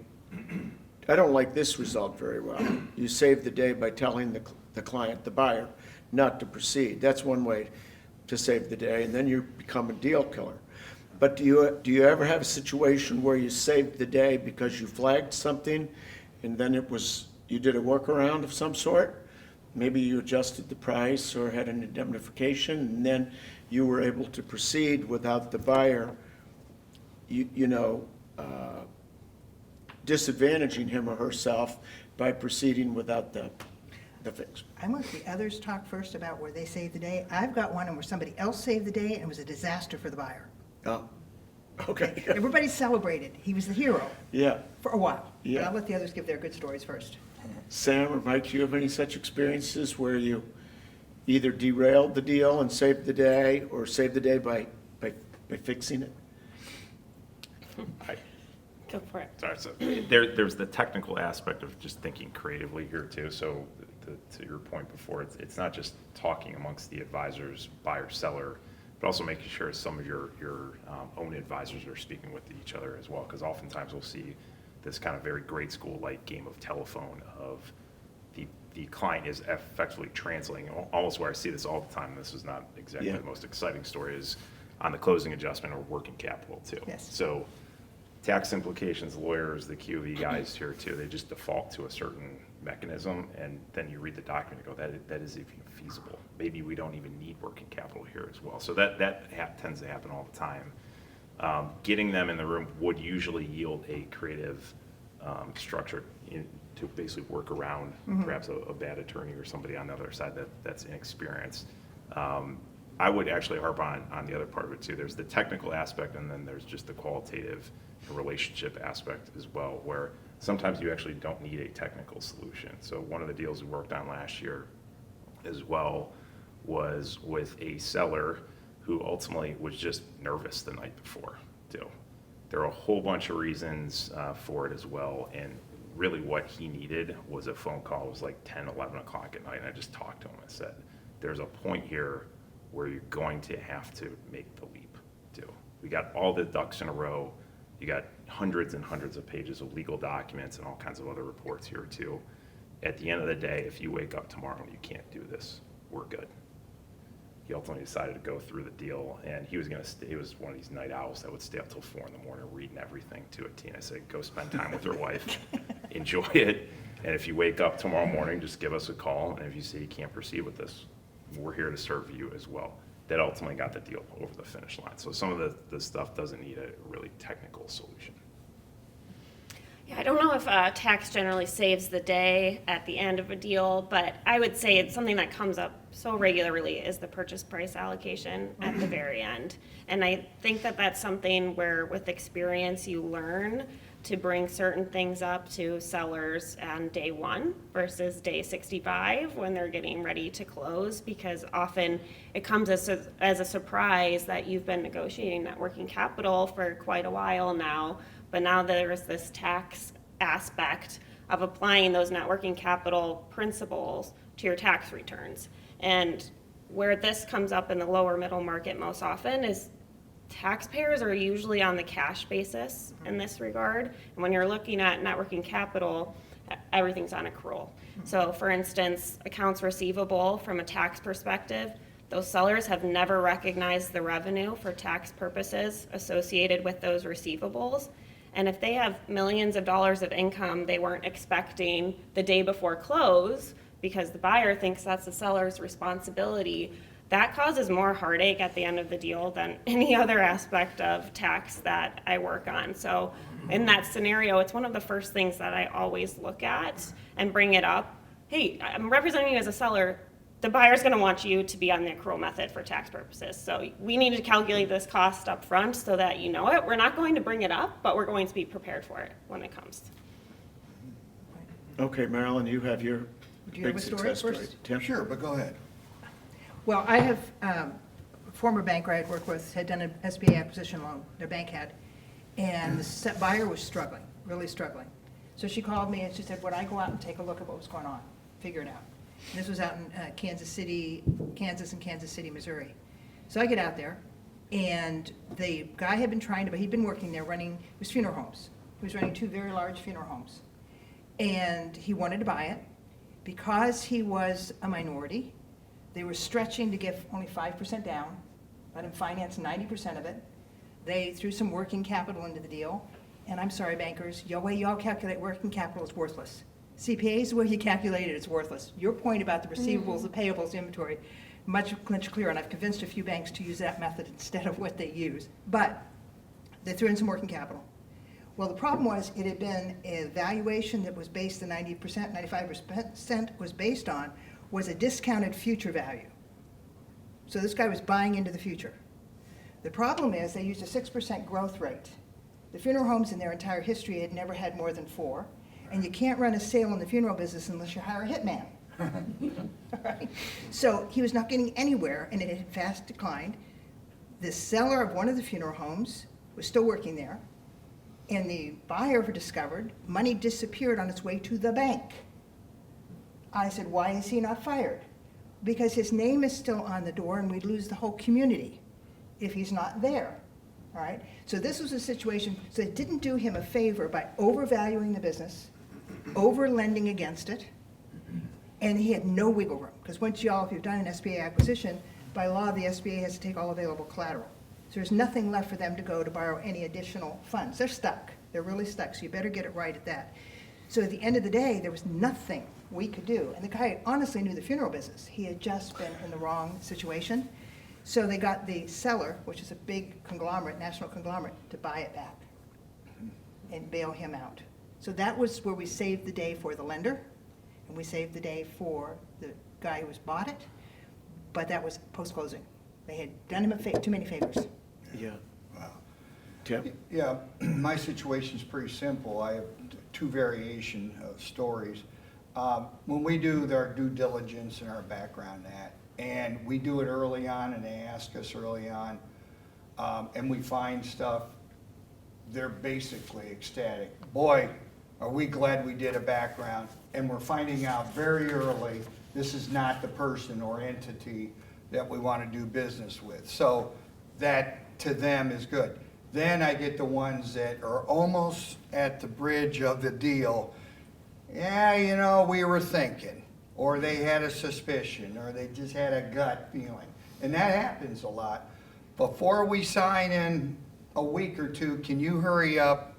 I don't like this result very well. You saved the day by telling the client, the buyer, not to proceed. That's one way to save the day, and then you become a deal killer. But do you ever have a situation where you saved the day because you flagged something and then you did a workaround of some sort? Maybe you adjusted the price or had an indemnification, and then you were able to proceed without the buyer, disadvantaging him or herself by proceeding without the fix. I'm going to let the others talk first about where they saved the day. I've got one where somebody else saved the day and it was a disaster for the buyer. Oh, okay. Everybody celebrated. He was the hero Yeah. for a while. Yeah. But I'll let the others give their good stories first. Sam or Mike, do you have any such experiences where you either derailed the deal and saved the day, or saved the day by fixing it? Go for it. Sorry, so there's the technical aspect of just thinking creatively here too. So to your point before, it's not just talking amongst the advisors, buyer, seller, but also making sure some of your own advisors are speaking with each other as well. Because oftentimes we'll see this kind of very grade school-like game of telephone of the client is effectively translating, almost where I see this all the time. This is not exactly Yeah. the most exciting story, is on the closing adjustment or working capital too. Yes. So tax implications, lawyers, the QV guys here too, they just default to a certain mechanism, and then you read the document and go, that is even feasible. Maybe we don't even need working capital here as well. So that tends to happen all the time. Getting them in the room would usually yield a creative structure to basically work around perhaps a bad attorney or somebody on the other side that's inexperienced. I would actually harp on the other part of it too. There's the technical aspect, and then there's just the qualitative relationship aspect as well, where sometimes you actually don't need a technical solution. So one of the deals we worked on last year as well was with a seller who ultimately was just nervous the night before too. There are a whole bunch of reasons for it as well, and really what he needed was a phone call. It was like 10, 11 o'clock at night, and I just talked to him and said, there's a point here where you're going to have to make the leap too. We got all the ducks in a row. You got hundreds and hundreds of pages of legal documents and all kinds of other reports here too. At the end of the day, if you wake up tomorrow and you can't do this, we're good. He ultimately decided to go through the deal, and he was going to stay. He was one of these night owls that would stay up till 4 in the morning reading everything to a T. And I said, go spend time with your wife, enjoy it, and if you wake up tomorrow morning, just give us a call, and if you say you can't proceed with this, we're here to serve you as well. That ultimately got the deal over the finish line. So some of the stuff doesn't need a really technical solution. Yeah, I don't know if tax generally saves the day at the end of a deal, but I would say it's something that comes up so regularly is the purchase price allocation at the very end. And I think that that's something where with experience you learn to bring certain things up to sellers on day 1 versus day 65 when they're getting ready to close, because often it comes as a surprise that you've been negotiating that working capital for quite a while now, but now there's this tax aspect of applying those net working capital principles to your tax returns. And where this comes up in the lower middle market most often is taxpayers are usually on the cash basis in this regard. And when you're looking at net working capital, everything's on accrual. So for instance, accounts receivable from a tax perspective, Those sellers have never recognized the revenue for tax purposes associated with those receivables. And if they have millions of dollars of income they weren't expecting the day before close, because the buyer thinks that's the seller's responsibility, that causes more heartache at the end of the deal than any other aspect of tax that I work on. So in that scenario, it's one of the first things that I always look at and bring it up. Hey, I'm representing you as a seller. The buyer's gonna want you to be on the accrual method for tax purposes. So we need to calculate this cost up front so that you know it. We're not going to bring it up, but we're going to be prepared for it when it comes. Okay, Marilyn, you have your Do you have big a story success story. first? Tim? Sure, but go ahead. Well, I have, a former banker I had worked with had done an SBA acquisition loan, their bank had, and the buyer was struggling, really struggling. So she called me and she said, would I go out and take a look at what was going on, figure it out? And this was out in Kansas and Kansas City, Missouri. So I get out there, and the guy had been trying to, but he'd been working there running, it was funeral homes. He was running 2 very large funeral homes. And he wanted to buy it. Because he was a minority, they were stretching to give only 5% down, let him finance 90% of it. They threw some working capital into the deal, and I'm sorry, bankers, the way y'all calculate working capital is worthless. CPAs, the way you calculate it, it's worthless. Your point about the receivables, the payables, the inventory, much clearer, and I've convinced a few banks to use that method instead of what they use. But they threw in some working capital. Well, the problem was it had been a valuation that was based, the 90%, 95% was based on, was a discounted future value. So this guy was buying into the future. The problem is they used a 6% growth rate. The funeral homes in their entire history had never had more than 4, and you can't run a sale in the funeral business unless you hire a hitman. All right? So he was not getting anywhere, and it had fast declined. The seller of one of the funeral homes was still working there, and the buyer discovered money disappeared on its way to the bank. I said, why is he not fired? Because his name is still on the door, and we'd lose the whole community if he's not there. All right? So this was a situation, so it didn't do him a favor by overvaluing the business, over-lending against it, and he had no wiggle room. Because once y'all, if you've done an SBA acquisition, by law, the SBA has to take all available collateral. So there's nothing left for them to go to borrow any additional funds. They're stuck. They're really stuck, so you better get it right at that. So at the end of the day, there was nothing we could do. And the guy honestly knew the funeral business. He had just been in the wrong situation. So they got the seller, which is a big conglomerate, national conglomerate, to buy it back and bail him out. So that was where we saved the day for the lender, and we saved the day for the guy who was bought it, but that was post-closing. They had done him too many favors. Yeah. Wow. Tim? Yeah, my situation's pretty simple. I have 2 variation of stories. When we do our due diligence and our background and we do it early on, and they ask us early on, and we find stuff, they're basically ecstatic. Boy, are we glad we did a background, and we're finding out very early this is not the person or entity that we want to do business with. So that to them is good. Then I get the ones that are almost at the bridge of the deal. Yeah, you know, we were thinking, or they had a suspicion, or they just had a gut feeling. And that happens a lot. Before we sign in a week or 2, can you hurry up,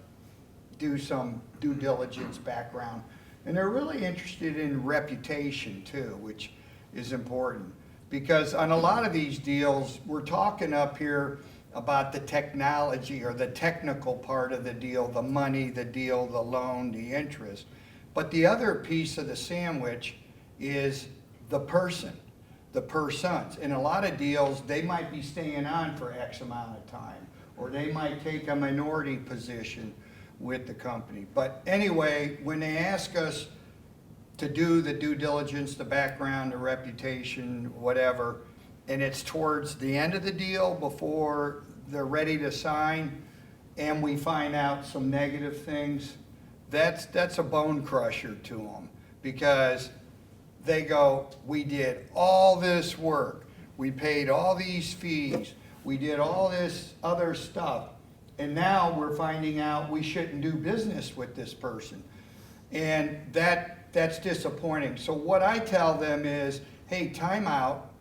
do some due diligence background? And they're really interested in reputation too, which is important. Because on a lot of these deals, we're talking up here about the technology or the technical part of the deal, the money, the deal, the loan, the interest. But the other piece of the sandwich is the person, the persons. In a lot of deals, they might be staying on for X amount of time, or they might take a minority position with the company. But anyway, when they ask us to do the due diligence, the background, the reputation, whatever, and it's towards the end of the deal before they're ready to sign, and we find out some negative things, that's a bone crusher to them, because they go, we did all this work, we paid all these fees, we did all this other stuff, and now we're finding out we shouldn't do business with this person. And that's disappointing. So what I tell them is, hey, time out,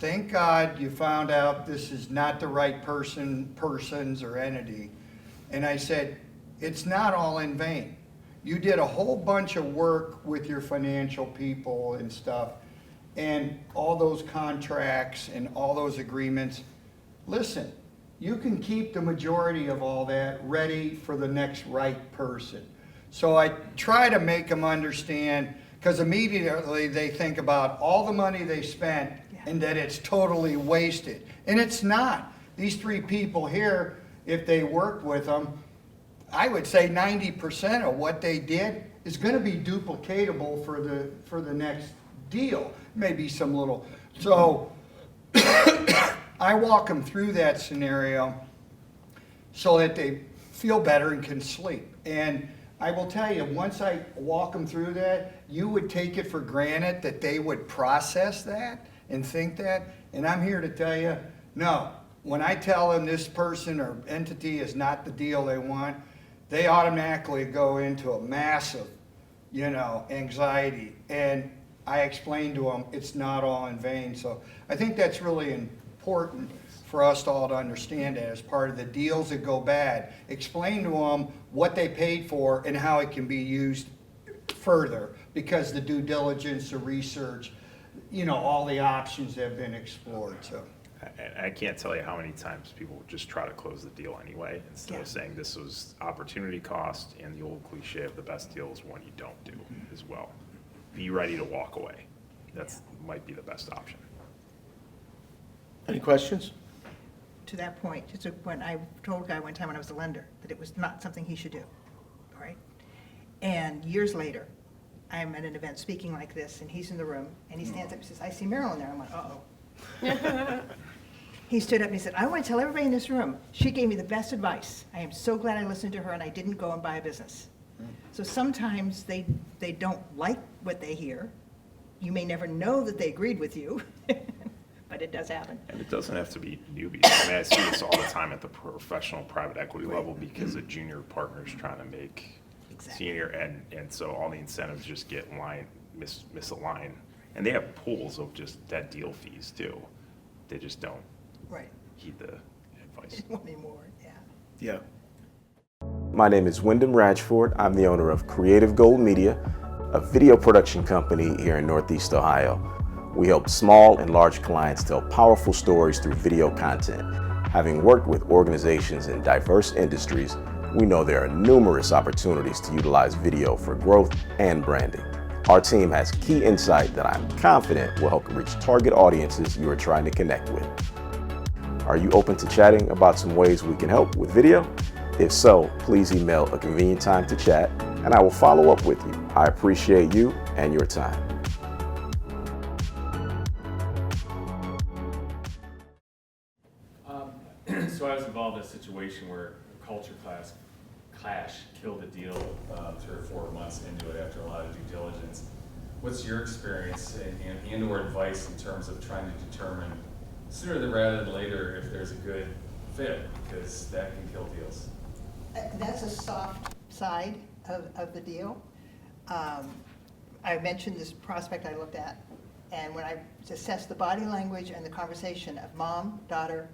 thank God you found out this is not the right persons or entity. And I said, it's not all in vain. You did a whole bunch of work with your financial people and stuff, and all those contracts and all those agreements. Listen, you can keep the majority of all that ready for the next right person. So I try to make them understand, because immediately they think about all the money they spent and that it's totally wasted. And it's not. These three people here, if they worked with them, I would say 90% of what they did is going to be duplicatable for the next deal. Maybe some little. So I walk them through that scenario so that they feel better and can sleep. And I will tell you, once I walk them through that, you would take it for granted that they would process that and think that. And I'm here to tell you, no. When I tell them this person or entity is not the deal they want, they automatically go into a massive, anxiety. And I explain to them it's not all in vain. So I think that's really important for us all to understand that as part of the deals that go bad. Explain to them what they paid for and how it can be used further, because the due diligence, the research, all the options have been explored. So. I can't tell you how many times people would just try to close the deal anyway, instead of saying this was opportunity cost, and the old cliche of the best deal is one you don't do as well. Be ready to walk away. That's might be the best option. Any questions? To that point, it's when I told a guy one time when I was a lender that it was not something he should do, all right? And years later, I'm at an event speaking like this, and he's in the room, and he stands up and says, I see Marilyn there. I'm like, uh-oh. He stood up and he said, I want to tell everybody in this room, she gave me the best advice. I am so glad I listened to her and I didn't go and buy a business. So sometimes they don't like what they hear. You may never know that they agreed with you, but it does happen. And it doesn't have to be newbies. I mean, I see this all the time at the professional private equity level, because a junior partner is trying to make senior, and so all the incentives just get misaligned. And they have pools of just dead deal fees too. They just don't heed the advice. Anymore, yeah. Yeah. My name is Wyndham Ratchford. I'm the owner of Creative Gold Media, a video production company here in Northeast Ohio. We help small and large clients tell powerful stories through video content. Having worked with organizations in diverse industries, we know there are numerous opportunities to utilize video for growth and branding. Our team has key insight that I'm confident will help reach target audiences you are trying to connect with. Are you open to chatting about some ways we can help with video? If so, please email a convenient time to chat, and I will follow up with you. I appreciate you and your time. So I was involved in a situation where a culture clash killed a deal 3 or 4 months into it after a lot of due diligence. What's your experience and or advice in terms of trying to determine sooner than rather than later if there's a good fit, because that can kill deals? That's a soft side of the deal. I mentioned this prospect I looked at, and when I assessed the body language and the conversation of mom, daughter,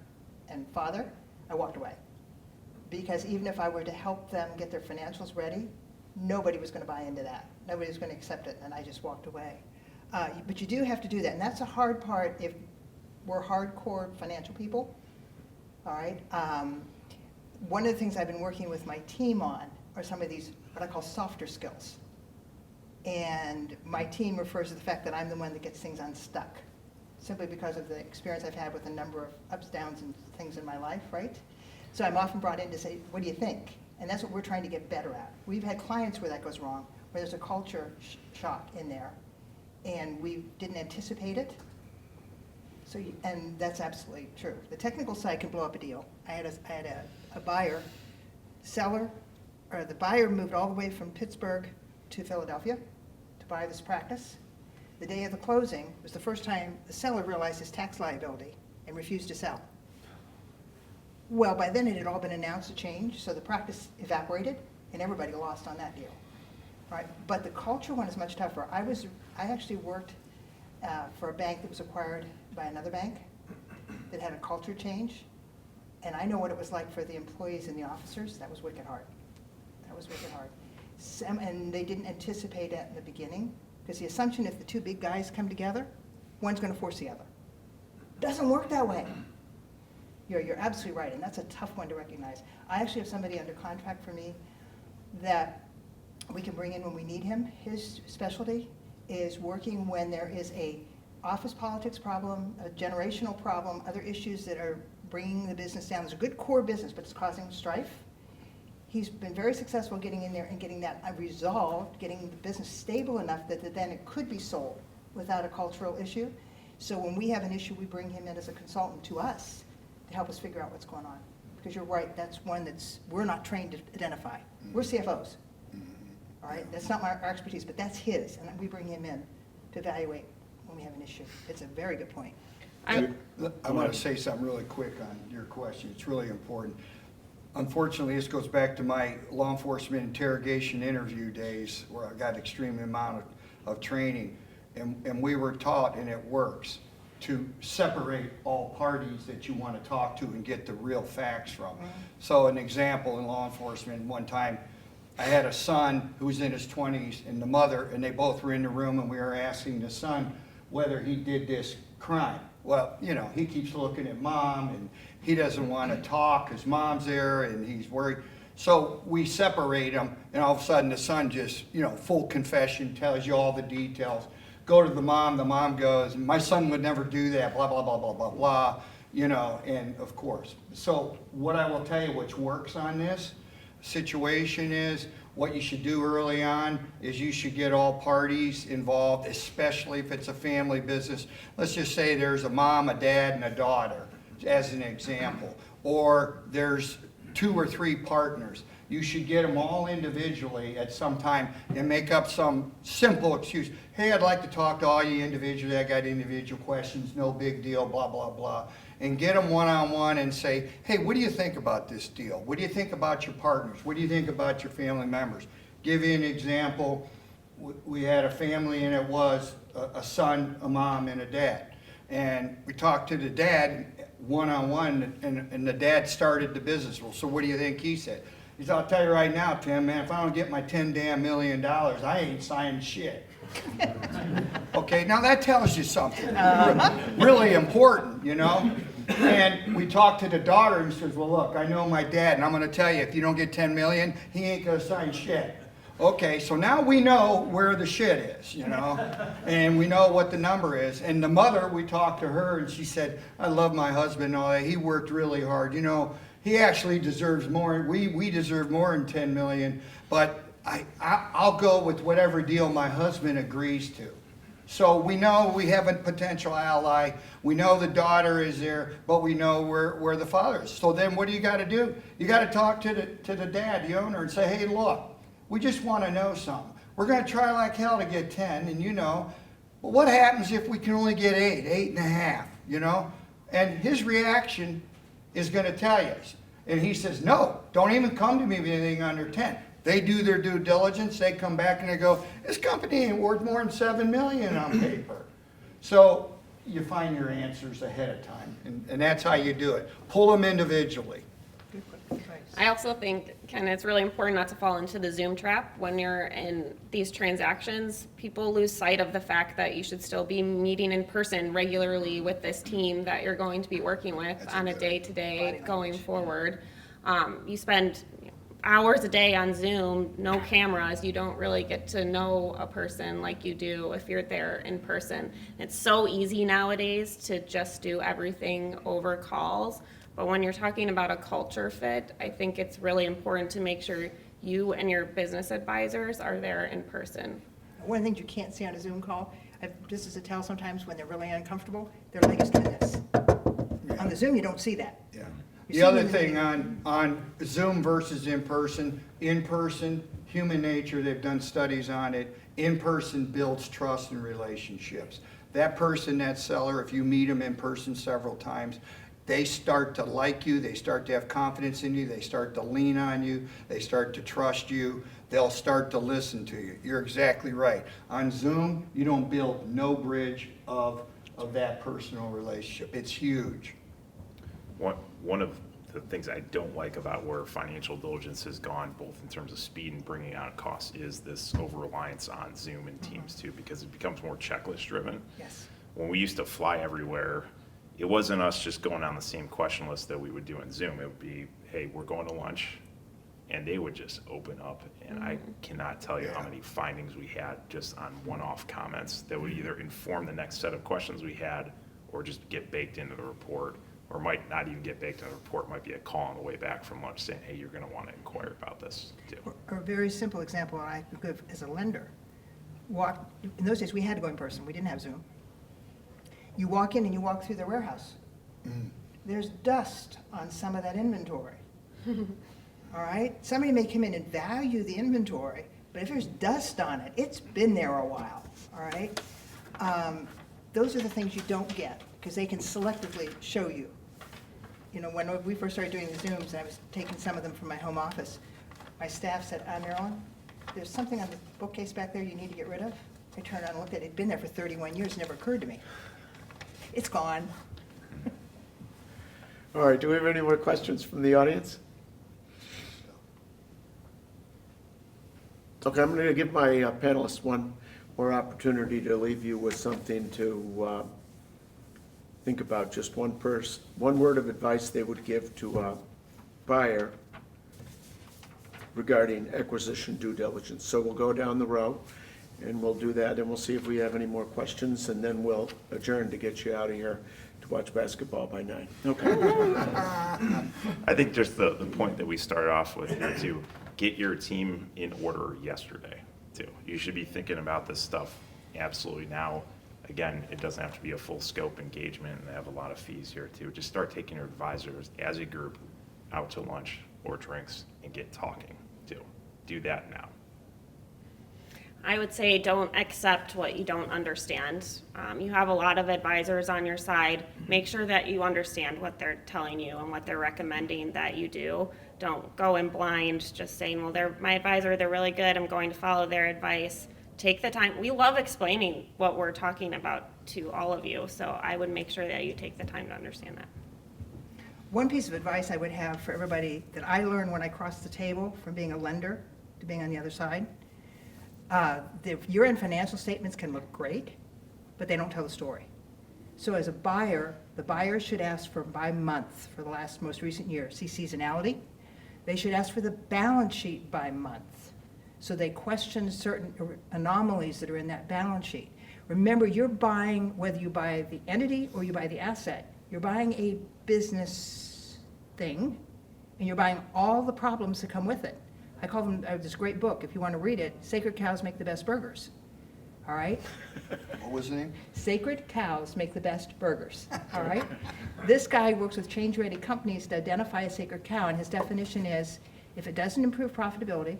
and father, I walked away. Because even if I were to help them get their financials ready, nobody was going to buy into that. Nobody was going to accept it, and I just walked away. But you do have to do that, and that's a hard part if we're hardcore financial people, all right? One of the things I've been working with my team on are some of these, what I call softer skills. And my team refers to the fact that I'm the one that gets things unstuck, simply because of the experience I've had with a number of ups, downs, and things in my life, right? So I'm often brought in to say, what do you think? And that's what we're trying to get better at. We've had clients where that goes wrong, where there's a culture shock in there, and we didn't anticipate it. So, and that's absolutely true. The technical side can blow up a deal. I had a buyer, the buyer moved all the way from Pittsburgh to Philadelphia to buy this practice. The day of the closing was the first time the seller realized his tax liability and refused to sell. Well, by then it had all been announced a change, so the practice evaporated and everybody lost on that deal, right? But the culture one is much tougher. I actually worked for a bank that was acquired by another bank that had a culture change. And I know what it was like for the employees and the officers. That was wicked hard. That was wicked hard. And they didn't anticipate that in the beginning, because the assumption if the two big guys come together, one's going to force the other. Doesn't work that way. You're absolutely right, and that's a tough one to recognize. I actually have somebody under contract for me that we can bring in when we need him. His specialty is working when there is a office politics problem, a generational problem, other issues that are bringing the business down. There's a good core business, but it's causing strife. He's been very successful getting in there and getting that resolved, getting the business stable enough that then it could be sold without a cultural issue. So when we have an issue, we bring him in as a consultant to us to help us figure out what's going on. Because you're right, that's one that's, we're not trained to identify. We're CFOs, all right? That's not our expertise, but that's his, and we bring him in to evaluate when we have an issue. It's a very good point. I want to say something really quick on your question. It's really important. Unfortunately, this goes back to my law enforcement interrogation interview days where I got an extreme amount of training. And we were taught, and it works, to separate all parties that you want to talk to and get the real facts from. So an example in law enforcement, one time I had a son who was in his 20s and the mother, and they both were in the room, and we were asking the son whether he did this crime. Well, you know, he keeps looking at mom, and he doesn't want to talk because mom's there, and he's worried. So we separate them, and all of a sudden the son just, you know, full confession, tells you all the details. Go to the mom goes, my son would never do that, blah, blah, blah, blah, blah, blah, you know, and of course. So what I will tell you which works on this situation is, what you should do early on is you should get all parties involved, especially if it's a family business. Let's just say there's a mom, a dad, and a daughter, as an example. Or there's 2 or 3 partners. You should get them all individually at some time and make up some simple excuse. Hey, I'd like to talk to all you individually. I got individual questions, no big deal, blah, blah, blah. And get them one-on-one and say, hey, what do you think about this deal? What do you think about your partners? What do you think about your family members? Give you an example. We had a family, and it was a son, a mom, and a dad. And we talked to the dad one-on-one, and the dad started the business. Well, so what do you think he said? He said, I'll tell you right now, Tim, man, if I don't get my $10 damn million, I ain't signing shit. Okay, now that tells you something really important, you know? And we talked to the daughter, and she says, well, look, I know my dad, and I'm going to tell you, if you don't get 10 million, he ain't going to sign shit. Okay, so now we know where the shit is, you know, and we know what the number is. And the mother, we talked to her, and she said, I love my husband and all that. He worked really hard. You know, he actually deserves more. We deserve more than 10 million, but I'll go with whatever deal my husband agrees to. So we know we have a potential ally. We know the daughter is there, but we know where the father is. So then what do you got to do? You got to talk to the dad, the owner, and say, hey, look, we just want to know something. We're going to try like hell to get 10, and you know, but what happens if we can only get 8, 8.5, you know? And his reaction is going to tell you. And he says, no, don't even come to me with anything under 10. They do their due diligence. They come back and they go, this company ain't worth more than $7 million on paper. So you find your answers ahead of time, and that's how you do it. Pull them individually. I also think, Ken, it's really important not to fall into the Zoom trap when you're in these transactions. People lose sight of the fact that you should still be meeting in person regularly with this team that you're going to be working with on a day-to-day going forward. You spend hours a day on Zoom, no cameras. You don't really get to know a person like you do if you're there in person. It's so easy nowadays to just do everything over calls. But when you're talking about a culture fit, I think it's really important to make sure you and your business advisors are there in person. One of the things you can't see on a Zoom call, just as a tell sometimes when they're really uncomfortable, their leg is doing this. Yeah. On the Zoom, you don't see that. Yeah. You The see other them- thing on Zoom versus in person, human nature, they've done studies on it, in person builds trust and relationships. That person, that seller, if you meet them in person several times, they start to like you, they start to have confidence in you, they start to lean on you, they start to trust you. they'll start to listen to you. You're exactly right. On Zoom, you don't build no bridge of that personal relationship. It's huge. One of the things I don't like about where financial diligence has gone, both in terms of speed and bringing out costs, is this over-reliance on Zoom and Teams too, because it becomes more checklist driven. Yes. When we used to fly everywhere, it wasn't us just going on the same question list that we would do in Zoom. It would be, hey, we're going to lunch, and they would just open up, and I cannot tell you how many findings we had just on one-off comments that would either inform the next set of questions we had or just get baked into the report, or might not even get baked into the report, might be a call on the way back from lunch saying, hey, you're gonna wanna inquire about this too. Or a very simple example I could give as a lender. In those days, we had to go in person, we didn't have Zoom. You walk in and you walk through their warehouse. There's dust on some of that inventory. All right? Somebody may come in and value the inventory, but if there's dust on it, it's been there a while, all right? Those are the things you don't get, because they can selectively show you. You know, when we first started doing the Zooms, I was taking some of them from my home office. My staff said, Marilyn, there's something on the bookcase back there you need to get rid of. I turned around and looked at it. It'd been there for 31 years, never occurred to me. It's gone. All right, do we have any more questions from the audience? Okay, I'm going to give my panelists one more opportunity to leave you with something to think about. Just one word of advice they would give to a buyer regarding acquisition due diligence. So we'll go down the row and we'll do that, and we'll see if we have any more questions, and then we'll adjourn to get you out of here to watch basketball by 9. Okay. I think just the point that we started off with here too, get your team in order yesterday too. You should be thinking about this stuff absolutely now. Again, it doesn't have to be a full scope engagement, and they have a lot of fees here too. Just start taking your advisors as a group out to lunch or drinks and get talking too. Do that now. I would say don't accept what you don't understand. You have a lot of advisors on your side. Make sure that you understand what they're telling you and what they're recommending that you do. Don't go in blind just saying, well, they're my advisor, they're really good, I'm going to follow their advice. Take the time. We love explaining what we're talking about to all of you, so I would make sure that you take the time to understand that. One piece of advice I would have for everybody that I learned when I crossed the table from being a lender to being on the other side, the year-end financial statements can look great, but they don't tell the story. So as a buyer, the buyer should ask for by month for the most recent year. See seasonality? They should ask for the balance sheet by month. So they question certain anomalies that are in that balance sheet. Remember, you're buying, whether you buy the entity or you buy the asset, you're buying a business thing, and you're buying all the problems that come with it. I call them, this great book, if you want to read it, Sacred Cows Make the Best Burgers. All right? What was the name? Sacred Cows Make the Best Burgers. All right? This guy works with change-ready companies to identify a sacred cow, and his definition is, if it doesn't improve profitability,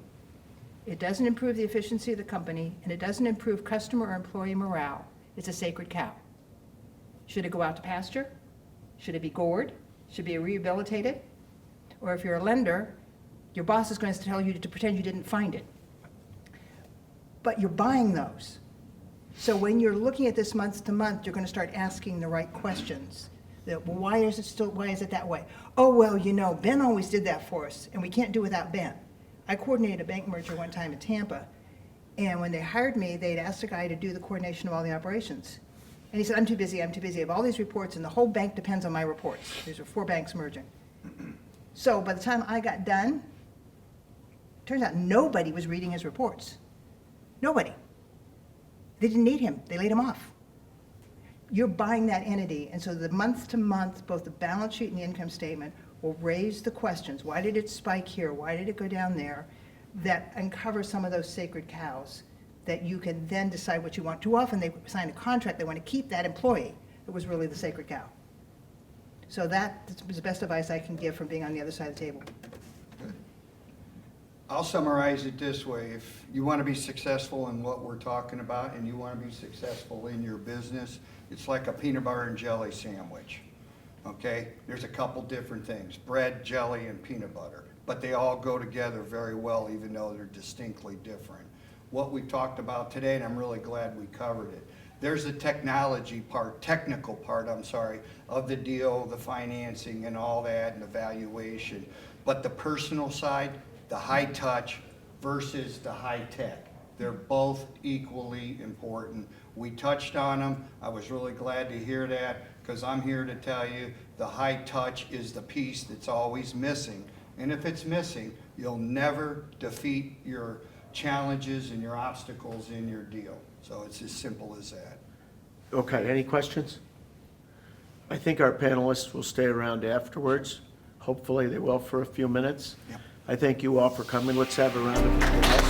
it doesn't improve the efficiency of the company, and it doesn't improve customer or employee morale, it's a sacred cow. Should it go out to pasture? Should it be gored? Should it be rehabilitated? Or if you're a lender, your boss is going to tell you to pretend you didn't find it. But you're buying those. So when you're looking at this month to month, you're going to start asking the right questions. Well, why is it that way? Oh, well, you know, Ben always did that for us, and we can't do without Ben. I coordinated a bank merger one time in Tampa, and when they hired me, they'd asked a guy to do the coordination of all the operations. And he said, I'm too busy, I have all these reports, and the whole bank depends on my reports. These are 4 banks merging. So by the time I got done, turns out nobody was reading his reports. Nobody. They didn't need him. They laid him off. You're buying that entity, and so the month to month, both the balance sheet and the income statement will raise the questions. Why did it spike here? Why did it go down there? That uncover some of those sacred cows that you can then decide what you want. Too often they sign a contract, they want to keep that employee that was really the sacred cow. So that is the best advice I can give from being on the other side of the table. I'll summarize it this way. If you want to be successful in what we're talking about and you want to be successful in your business, it's like a peanut butter and jelly sandwich. Okay? There's a couple different things. Bread, jelly, and peanut butter. but they all go together very well, even though they're distinctly different. What we talked about today, and I'm really glad we covered it, there's a technical part, of the deal, the financing and all that, and the valuation. But the personal side, the high touch versus the high tech, they're both equally important. We touched on them. I was really glad to hear that, because I'm here to tell you the high touch is the piece that's always missing. And if it's missing, you'll never defeat your challenges and your obstacles in your deal. So it's as simple as that. Okay, any questions? I think our panelists will stay around afterwards. Hopefully they will for a few minutes. Yep. I thank you all for coming. Let's have a round of applause.